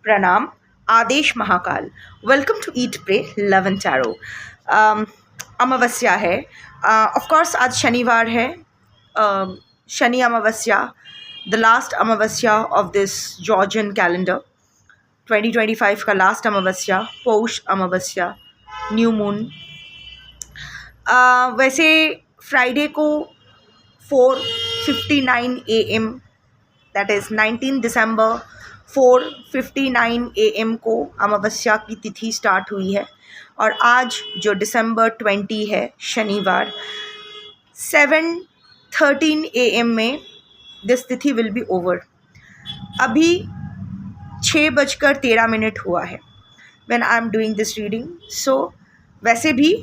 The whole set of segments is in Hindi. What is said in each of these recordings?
Pranam, Adesh Mahakal. Welcome to Eat, Pray, Love and Tarot. अमावस्या है. ऑफ कोर्स आज शनिवार है. शनि अमावस्या, the last Amavasya of this Georgian calendar. 2025 का लास्ट अमावस्या, पौष अमावस्या, न्यू मून. वैसे फ्राइडे को 4:59 AM, that is 19 December 4:59 AM को अमावस्या की तिथि स्टार्ट हुई है. और आज जो दिसंबर 20 है शनिवार, 7:13 AM में दिस तिथि विल बी ओवर. अभी 6:13 हुआ है when I am doing this reading. So वैसे भी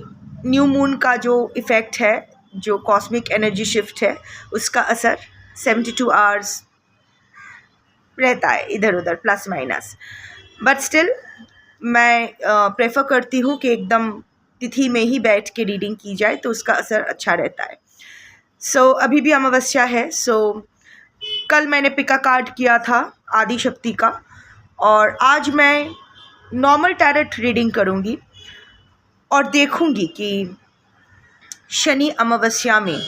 न्यू मून का जो इफ़ेक्ट है, जो कॉस्मिक एनर्जी शिफ्ट है, उसका असर 72 आवर्स रहता है इधर उधर प्लस माइनस. बट स्टिल मैं प्रेफर करती हूँ कि एकदम तिथि में ही बैठ के रीडिंग की जाए तो उसका असर अच्छा रहता है. सो अभी भी अमावस्या है. सो कल मैंने पिका कार्ड किया था आदि शक्ति का, और आज मैं नॉर्मल टैरेट रीडिंग करूँगी और देखूँगी कि शनि अमावस्या में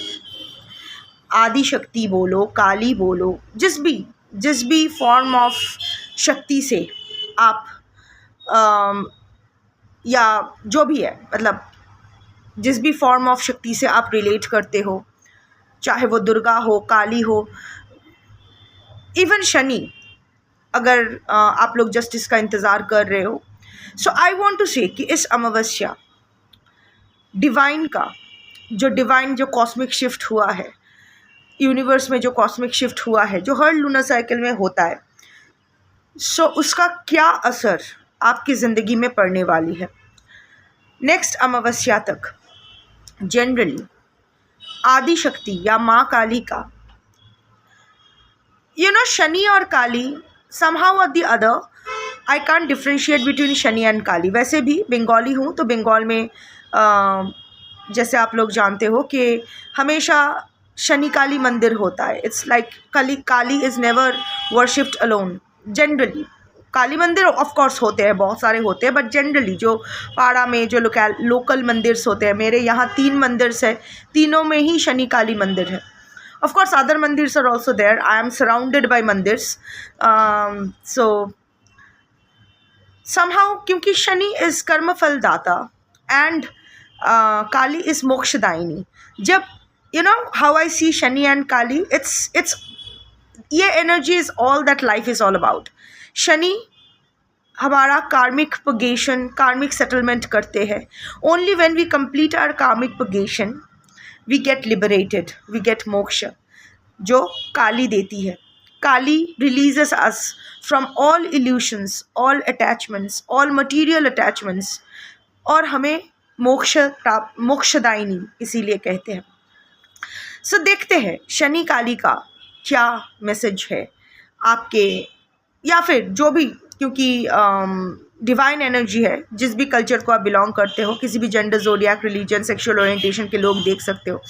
आदि शक्ति बोलो, काली बोलो, जिस भी फॉर्म ऑफ शक्ति से आप या जो भी है, मतलब जिस भी फॉर्म ऑफ शक्ति से आप रिलेट करते हो, चाहे वो दुर्गा हो, काली हो, इवन शनि, अगर आप लोग जस्टिस का इंतज़ार कर रहे हो. सो आई वांट टू से कि इस अमावस्या डिवाइन का जो कॉस्मिक शिफ्ट हुआ है, यूनिवर्स में जो कॉस्मिक शिफ्ट हुआ है, जो हर लूनर साइकिल में होता है, सो उसका क्या असर आपकी ज़िंदगी में पड़ने वाली है नेक्स्ट अमावस्या तक. जनरली आदि शक्ति या माँ काली का, शनि और Kali somehow or the other I can't differentiate between Shani and Kali. वैसे भी बंगाली हूँ तो बंगाल में जैसे आप लोग जानते हो कि हमेशा शनि काली मंदिर होता है. It's like Kali is never worshipped alone. Generally Kali मंदिर ऑफ कोर्स होते हैं, बहुत सारे होते हैं, बट जनरली जो पाड़ा में जो लोकल मंदिर्स होते हैं, मेरे यहाँ 3 मंदिर्स है, तीनों में ही शनि काली मंदिर है. Of course, other mandirs are also there. I am surrounded by mandirs. So somehow, क्योंकि शनि is कर्म फल दाता and काली is मोक्षदायिनी. जब how I see Shani and Kali, it's ये energy is all that life is all about. Shani हमारा कार्मिक पगेशन, कार्मिक सेटलमेंट करते हैं. Only when we complete our karmic purgation we get liberated, we get moksha, जो काली देती है. काली releases us from all illusions, all attachments, all material attachments, और हमें मोक्षदायिनी इसीलिए कहते हैं. सो देखते हैं शनि काली का क्या मैसेज है आपके, या फिर जो भी, क्योंकि डिवाइन एनर्जी है, जिस भी कल्चर को आप बिलोंग करते हो, किसी भी gender, zodiac, religion, sexual orientation के लोग देख सकते हो.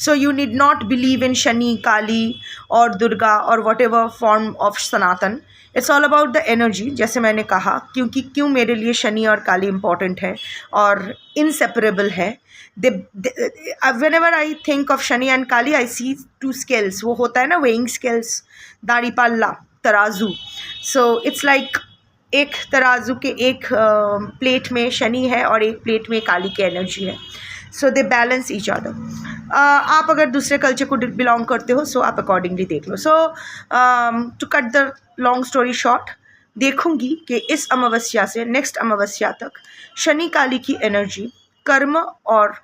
So you need not believe in Shani, Kali और दुर्गा और whatever form of Sanatan. It's all about the energy. जैसे मैंने कहा, क्यों मेरे लिए शनि और काली इम्पॉर्टेंट है और इनसेपरेबल है. Whenever I think of Shani and Kali I see 2 scales. वो होता है ना वेइंग स्केल्स, दाढ़ी पाल्ला, तराजू. सो इट्स लाइक एक तराजू के एक प्लेट में शनि है और एक प्लेट में काली की एनर्जी है. सो दे बैलेंस ईच अदर. आप अगर दूसरे कल्चर को बिलोंग करते हो, सो आप अकॉर्डिंगली देख लो. So to cut the long story short, देखूंगी कि इस अमावस्या से नेक्स्ट अमावस्या तक शनि काली की एनर्जी, कर्म और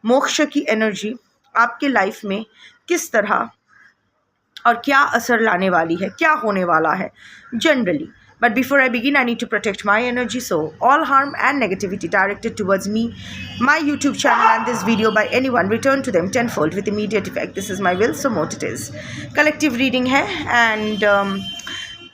मोक्ष की एनर्जी आपके लाइफ में किस तरह और क्या असर लाने वाली है, क्या होने वाला है generally. But before I begin, I need to protect my energy. So all harm and negativity directed towards me, my YouTube channel and this video by anyone, return to them tenfold with immediate effect. This is my will, so mote it is. Collective reading है and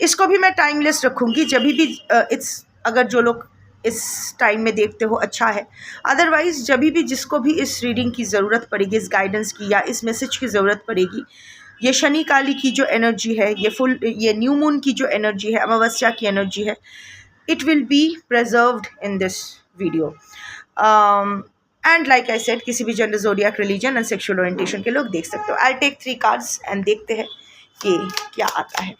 इसको भी मैं टाइमलेस रखूँगी. जब भी it's अगर जो लोग इस टाइम में देखते हो अच्छा है, अदरवाइज़ जब भी जिसको भी इस रीडिंग की ज़रूरत पड़ेगी, इस गाइडेंस की या इस मैसेज की ज़रूरत पड़ेगी, ये शनि काली की जो एनर्जी है, ये न्यू मून की जो एनर्जी है, अमावस्या की एनर्जी है, it will be preserved in this video. And like I said, किसी भी gender, zodiac, religion and sexual orientation के लोग देख सकते हो. I'll take 3 cards and देखते हैं कि क्या आता है.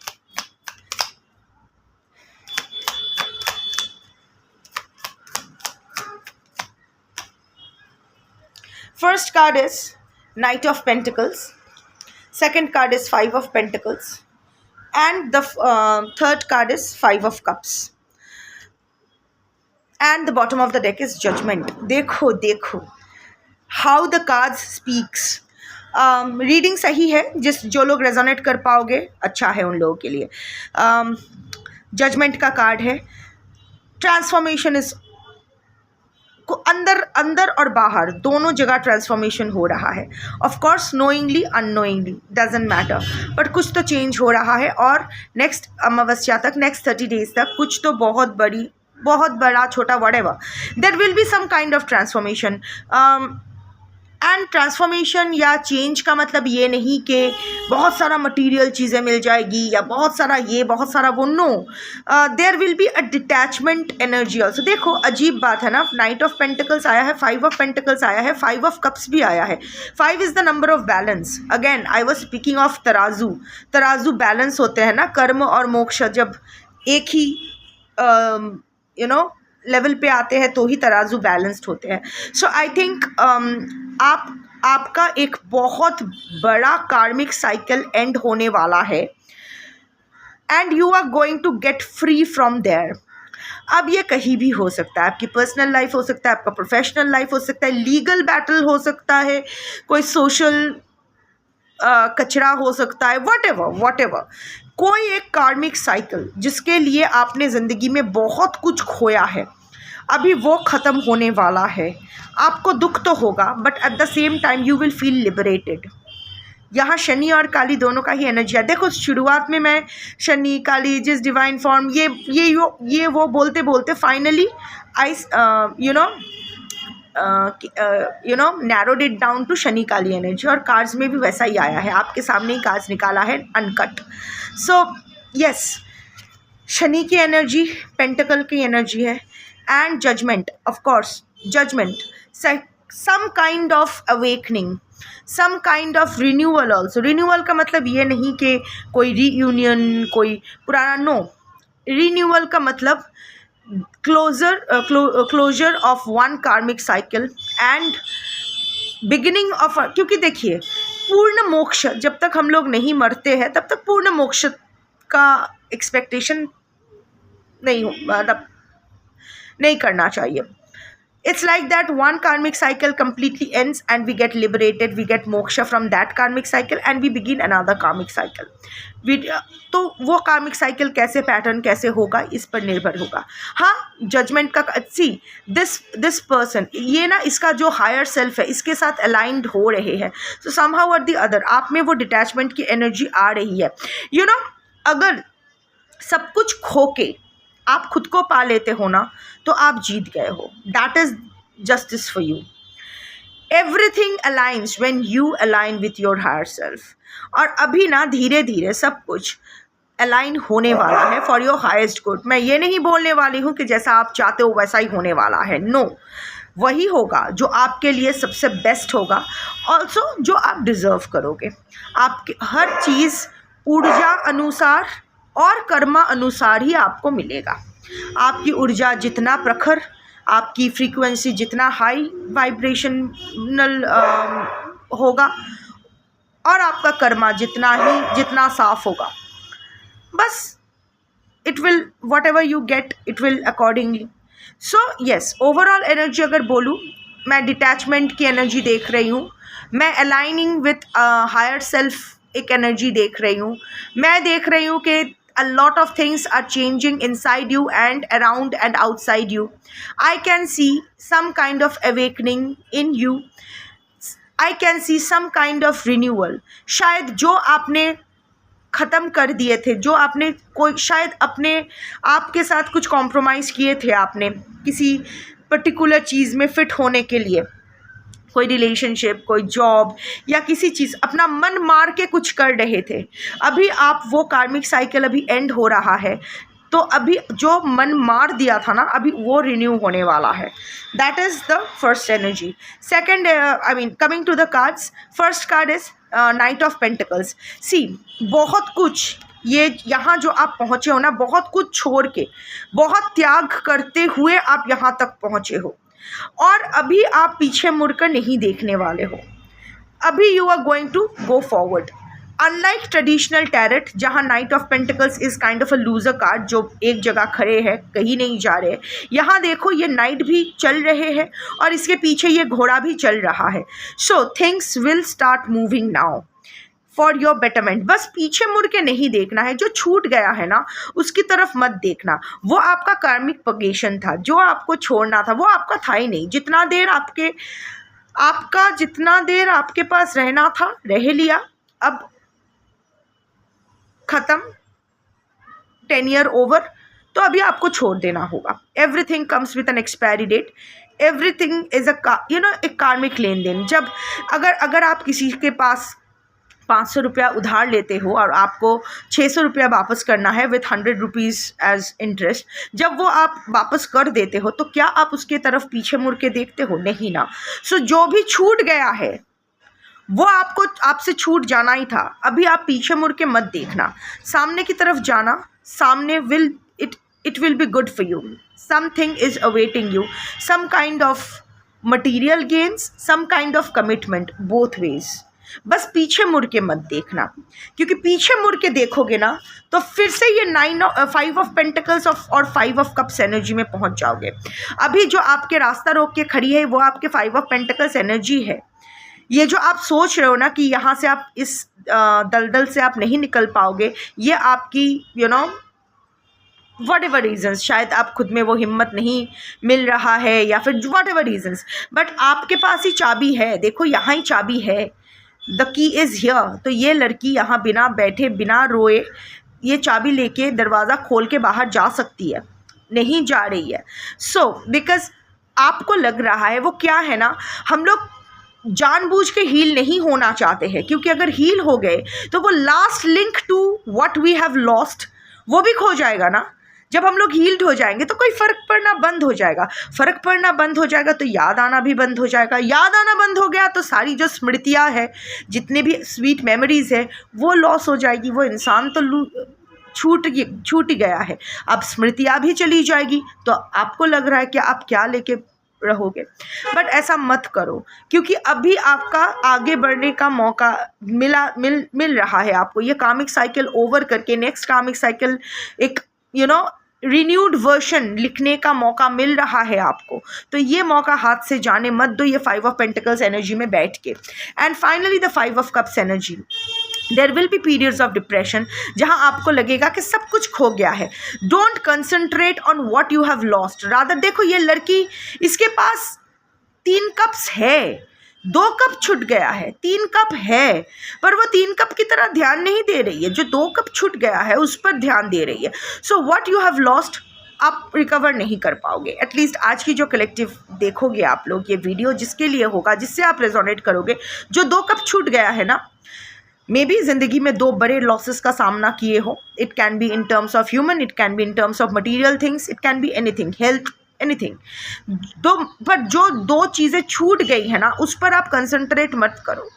First card is Knight of Pentacles. Second card is Five of Pentacles. And the third card is Five of Cups. And the bottom of the deck is Judgment. देखो how the cards speaks. Reading सही है, जो लोग रेजोनेट कर पाओगे अच्छा है उन लोगों के लिए. जजमेंट का कार्ड है. ट्रांसफॉर्मेशन इज अंदर और बाहर दोनों जगह ट्रांसफॉर्मेशन हो रहा है. Of course knowingly unknowingly doesn't matter, but कुछ तो चेंज हो रहा है. और नेक्स्ट अमावस्या तक, नेक्स्ट 30 डेज तक कुछ तो बहुत बड़ा छोटा whatever, there will be some kind of transformation. And transformation या चेंज का मतलब ये नहीं कि बहुत सारा मटेरियल चीज़ें मिल जाएगी या बहुत सारा ये बहुत सारा वो. No, there will be a detachment energy also. देखो अजीब बात है ना, नाइट ऑफ पेंटिकल्स आया है, 5 ऑफ पेंटिकल्स आया है, 5 ऑफ कप्स भी आया है. 5 is the number of balance. Again I was speaking of तराजू बैलेंस होते हैं ना, कर्म और मोक्ष जब एक ही लेवल पे आते हैं तो ही तराजू बैलेंस्ड होते हैं. सो आई थिंक आपका एक बहुत बड़ा कार्मिक साइकिल एंड होने वाला है and you are going to get free from there. अब ये कहीं भी हो सकता है, आपकी पर्सनल लाइफ हो सकता है, आपका प्रोफेशनल लाइफ हो सकता है, लीगल बैटल हो सकता है, कोई सोशल कचरा हो सकता है, whatever. कोई एक कार्मिक साइकिल जिसके लिए आपने ज़िंदगी में बहुत कुछ खोया है, अभी वो ख़त्म होने वाला है. आपको दुख तो होगा but at the same time you will feel liberated. यहाँ शनि और काली दोनों का ही एनर्जी है. देखो शुरुआत में मैं शनि काली जिस डिवाइन फॉर्म ये वो बोलते बोलते finally I narrowed it down to Shani Kali energy. और कार्ड्स में भी वैसा ही आया है, आपके सामने ही कार्ड्स निकाला है अनकट. सो यस, शनि की एनर्जी पेंटिकल की एनर्जी है and judgment. Of course judgment, some kind of awakening, some kind of renewal also. Renewal का मतलब ये नहीं कि कोई रीयूनियन, कोई पुराना, नो. रिन्यूअल का मतलब क्लोजर ऑफ वन कार्मिक साइकिल एंड बिगिनिंग ऑफ, क्योंकि देखिए पूर्ण मोक्ष जब तक हम लोग नहीं मरते हैं तब तक पूर्ण मोक्ष का एक्सपेक्टेशन नहीं करना चाहिए. It's like that one karmic cycle completely ends and we get liberated, we get moksha from that karmic cycle and we begin another karmic cycle. तो वो कार्मिक साइकिल कैसे, पैटर्न कैसे होगा इस पर निर्भर होगा. हाँ, जजमेंट का सी दिस पर्सन, ये ना इसका जो हायर सेल्फ है इसके साथ अलाइंड हो रहे हैं. सो समहाउ और द अदर आप में वो डिटैचमेंट की एनर्जी आ रही है. अगर सब कुछ खो के आप खुद को पा लेते हो ना तो आप जीत गए हो. That is justice for you. Everything aligns when you align with your higher self. और अभी ना धीरे धीरे सब कुछ अलाइन होने वाला है फॉर योर हाईएस्ट गुड. मैं ये नहीं बोलने वाली हूँ कि जैसा आप चाहते हो वैसा ही होने वाला है. नो, वही होगा जो आपके लिए सबसे बेस्ट होगा, ऑल्सो जो आप डिज़र्व करोगे. आपके हर चीज़ ऊर्जा अनुसार और कर्मा अनुसार ही आपको मिलेगा. आपकी ऊर्जा जितना प्रखर, आपकी फ्रीक्वेंसी जितना हाई वाइब्रेशनल होगा और आपका कर्मा जितना साफ होगा, बस it will what ever you get it will accordingly. So yes, overall energy अगर बोलूँ, मैं डिटैचमेंट की एनर्जी देख रही हूँ, मैं अलाइनिंग विथ हायर सेल्फ एक एनर्जी देख रही हूँ. मैं देख रही हूँ कि a lot of things are changing inside you and around and outside you. I can see some kind of awakening in you. I can see some kind of renewal. शायद जो आपने ख़त्म कर दिए थे, जो आपने कोई शायद अपने आपके साथ कुछ कॉम्प्रोमाइज़ किए थे आपने किसी पर्टिकुलर चीज़ में फ़िट होने के लिए, कोई रिलेशनशिप, कोई जॉब या किसी चीज़, अपना मन मार के कुछ कर रहे थे, अभी आप वो कार्मिक साइकिल अभी एंड हो रहा है, तो अभी जो मन मार दिया था ना, अभी वो रिन्यू होने वाला है. That is the first energy. Second, I mean coming to the cards, first card is knight of pentacles. See, बहुत कुछ ये यहाँ जो आप पहुँचे हो ना, बहुत कुछ छोड़ के, बहुत त्याग करते हुए आप यहाँ तक पहुँचे हो, और अभी आप पीछे मुड़कर नहीं देखने वाले हो. अभी you are going to go forward. Unlike traditional tarot, जहाँ knight of pentacles is kind of a loser card, जो एक जगह खड़े हैं, कहीं नहीं जा रहे. यहाँ देखो, ये नाइट भी चल रहे हैं और इसके पीछे ये घोड़ा भी चल रहा है. So things will start moving now for your betterment. बस पीछे मुड़ के नहीं देखना है. जो छूट गया है ना, उसकी तरफ मत देखना. वो आपका कार्मिक पगेशन था, जो आपको छोड़ना था वो आपका था ही नहीं. जितना देर आपके पास रहना था, रह लिया. अब ख़त्म, 10 ईयर ओवर. तो अभी आपको छोड़ देना होगा. Everything comes with an expiry date. Everything is एक कार्मिक लेन देन. जब अगर आप किसी के पास 500 रुपया उधार लेते हो और आपको 600 रुपया वापस करना है विथ 100 रुपीज़ एज इंटरेस्ट, जब वो आप वापस कर देते हो, तो क्या आप उसके तरफ पीछे मुड़ के देखते हो? नहीं ना. सो जो भी छूट गया है वो आपसे छूट जाना ही था. अभी आप पीछे मुड़ के मत देखना, सामने की तरफ जाना. सामने it will be good for you. Something is awaiting you, some kind of material gains, some kind of commitment, both ways. बस पीछे मुड़ के मत देखना, क्योंकि पीछे मुड़ के देखोगे ना तो फिर से ये 5 ऑफ पेंटिकल्स और 5 ऑफ कप्स एनर्जी में पहुंच जाओगे. अभी जो आपके रास्ता रोक के खड़ी है वो आपके 5 ऑफ पेंटिकल्स एनर्जी है. ये जो आप सोच रहे हो ना कि यहाँ से आप इस दलदल से आप नहीं निकल पाओगे, ये आपकी वट एवर रीजन्स, शायद आप खुद में वो हिम्मत नहीं मिल रहा है या फिर वट एवर रीजन्स, बट आपके पास ही चाबी है. देखो, यहाँ ही चाबी है. The key is here. तो ये लड़की यहाँ बिना बैठे, बिना रोए, ये चाबी लेके दरवाज़ा खोल के बाहर जा सकती है, नहीं जा रही है. सो बिकॉज आपको लग रहा है, वो क्या है ना, हम लोग जानबूझ के हील नहीं होना चाहते हैं, क्योंकि अगर हील हो गए तो वो last link to what we have lost वो भी खो जाएगा ना. जब हम लोग हील्ड हो जाएंगे तो कोई फ़र्क पड़ना बंद हो जाएगा. फ़र्क पड़ना बंद हो जाएगा तो याद आना भी बंद हो जाएगा. याद आना बंद हो गया तो सारी जो स्मृतियाँ हैं, जितने भी स्वीट मेमोरीज़ है, वो लॉस हो जाएगी. वो इंसान तो छूट ही गया है. अब स्मृतियाँ भी चली जाएगी तो आपको लग रहा है कि आप क्या लेके रहोगे. बट ऐसा मत करो, क्योंकि अभी आपका आगे बढ़ने का मौका मिल रहा है आपको. ये कार्मिक साइकिल ओवर करके नेक्स्ट कार्मिक साइकिल एक रिन्यूड वर्जन लिखने का मौका मिल रहा है आपको. तो ये मौका हाथ से जाने मत दो, ये 5 ऑफ पेंटिकल्स एनर्जी में बैठ के. And finally the 5 of cups energy. There will be periods of depression, जहाँ आपको लगेगा कि सब कुछ खो गया है. Don't concentrate on what you have lost. Rather देखो, ये लड़की, इसके पास 3 कप्स है, 2 कप छूट गया है, 3 कप है, पर वो 3 कप की तरह ध्यान नहीं दे रही है. जो 2 कप छूट गया है उस पर ध्यान दे रही है. So what you have lost आप रिकवर नहीं कर पाओगे. एटलीस्ट आज की जो कलेक्टिव देखोगे आप लोग, ये वीडियो जिसके लिए होगा, जिससे आप रेजोनेट करोगे, जो 2 कप छूट गया है ना, मे बी ज़िंदगी में 2 बड़े लॉसेस का सामना किए हो. It can be in terms of human, it can be in terms of material things, it can be anything, health, anything. पर जो 2 चीज़ें छूट गई है ना, उस पर आप कंसंट्रेट मत करो.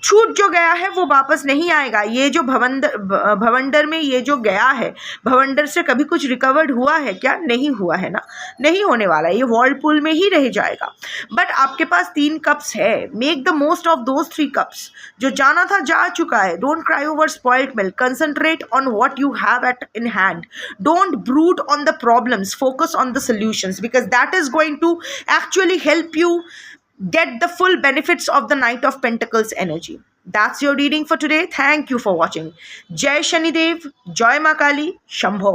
छूट जो गया है वो वापस नहीं आएगा. ये जो भवंडर में ये जो गया है, भवंडर से कभी कुछ रिकवर्ड हुआ है क्या? नहीं हुआ है ना, नहीं होने वाला है. ये वर्लपूल में ही रह जाएगा. बट आपके पास 3 कप्स है. Make the most of those 3 cups. जो जाना था जा चुका है. Don't cry over spoiled milk. Concentrate on what you have at in hand. Don't brood on the problems. Focus on the solutions, because that is going to actually help you get the full benefits of the Knight of Pentacles energy. That's your reading for today. Thank you for watching. Jai Shanidev, Joy Ma Kali, Shambho.